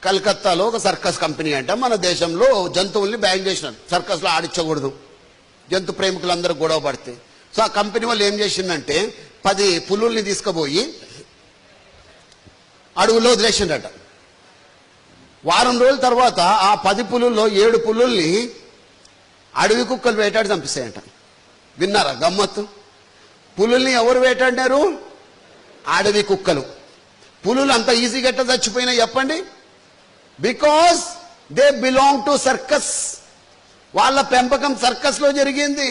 కలకత్తాలో ఒక circus company అంట మన దేశంలో జంతువుల్ని బ్యాన్ చేసినారు, సర్కస్లో ఆడించకూడదు, జంతు ప్రేమికులందరూ గొడవ పడితే. సో ఆ కంపెనీ వాళ్ళు ఏం చేసిందంటే 10 పులుల్ని తీసుకుపోయి అడవుల్లో వదిలేసిండట. వారం రోజుల తర్వాత ఆ 10 పులుల్లో 7 పులుల్ని అడవి కుక్కలు వేటాడి చంపిస్తాయంట. విన్నారా గమ్మత్తు? పులుల్ని ఎవరు వేటాడినారు? అడవి కుక్కలు. పులులు అంత ఈజీగా ఎట్లా చచ్చిపోయినా చెప్పండి? Because they belong to circus. వాళ్ళ పెంపకం సర్కస్ లో జరిగింది.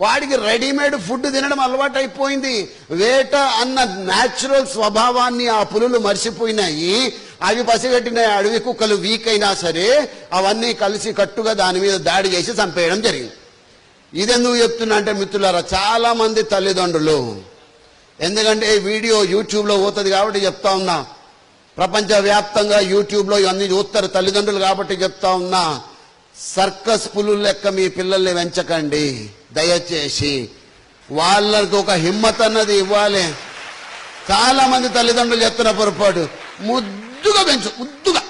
వాడికి రెడీమేడ్ ఫుడ్ తినడం అలవాటు అయిపోయింది. వేట అన్న న్యాచురల్ స్వభావాన్ని ఆ పులులు మర్చిపోయినాయి. అవి పసిగట్టిన అడవి కుక్కలు వీక్ అయినా సరే అవన్నీ కలిసి కట్టుగా దాని మీద దాడి చేసి చంపేయడం జరిగింది. ఇదెందుకు చెప్తున్నా అంటే మిత్రులారా, చాలా మంది తల్లిదండ్రులు, ఎందుకంటే ఈ వీడియో యూట్యూబ్లో పోతుంది కాబట్టి చెప్తా ఉన్నా, ప్రపంచవ్యాప్తంగా యూట్యూబ్లో ఇవన్నీ చూస్తారు తల్లిదండ్రులు కాబట్టి చెప్తా ఉన్నా, సర్కస్ పులుల లెక్క మీ పిల్లల్ని పెంచకండి దయచేసి. వాళ్ళకు ఒక హిమ్మత్ అన్నది ఇవ్వాలి. చాలా మంది తల్లిదండ్రులు చెప్తున్న పొరపాటు, ముద్దుగా పెంచు, ముద్దుగా,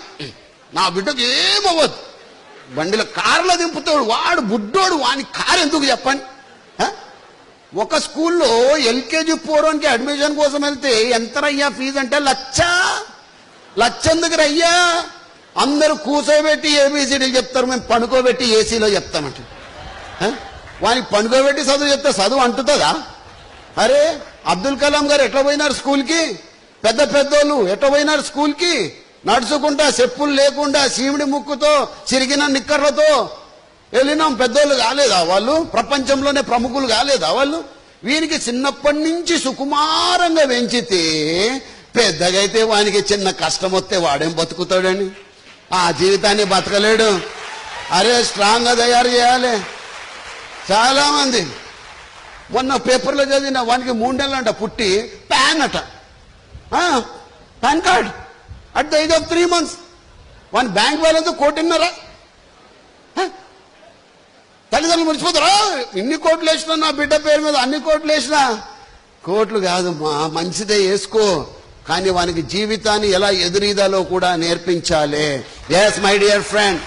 నా బిడ్డకు ఏమవ్వదు, బండిలో కారులో దింపుతాడు వాడు బుడ్డోడు, వాని కారు ఎందుకు చెప్పండి? ఒక స్కూల్లో ఎల్కేజీ పోవడానికి అడ్మిషన్ కోసం వెళ్తే ఎంతరయ్యా ఫీజు అంటే 1,00,000 ఎందుకు రయ్యా? అందరూ కూర్చోబెట్టి ఏబిసిడీలు చెప్తారు, మేము పడుకోబెట్టి ఏసీలో చెప్తామంట. వానికి పడుకోబెట్టి చదువు చెప్తే చదువు అంటుతుందా? అరే అబ్దుల్ కలాం గారు ఎట్లా పోయినారు స్కూల్కి? పెద్ద పెద్దోళ్ళు ఎట్లా పోయినారు స్కూల్కి? నడుచుకుంటా, చెప్పులు లేకుండా, సీమిడి ముక్కుతో, చిరిగిన నిక్కర్లతో వెళ్ళినాం. పెద్దోళ్ళు కాలేదా వాళ్ళు? ప్రపంచంలోనే ప్రముఖులు కాలేదా వాళ్ళు? వీరికి చిన్నప్పటి నుంచి సుకుమారంగా పెంచితే పెద్దగా అయితే వానికి చిన్న కష్టం వస్తే వాడేం బతుకుతాడని? ఆ జీవితాన్ని బతకలేడు. అరే స్ట్రాంగ్గా తయారు చేయాలి. చాలా మంది మొన్న పేపర్లో చదివిన వానికి 3 నెలలంట పుట్టి పాన్ అట, pan card at the age of 3 months. వాని బ్యాంక్ బ్యాలెన్స్ 1,500,000. తల్లిదండ్రులు మర్చిపోతారా? ఇన్ని కోట్లు వేసినా నా బిడ్డ పేరు మీద, అన్ని కోట్లు వేసినా. కోట్లు కాదు మా, మంచిదే వేసుకో, కానీ వానికి జీవితాన్ని ఎలా ఎదురీదాలో కూడా నేర్పించాలి. Yes my dear friend,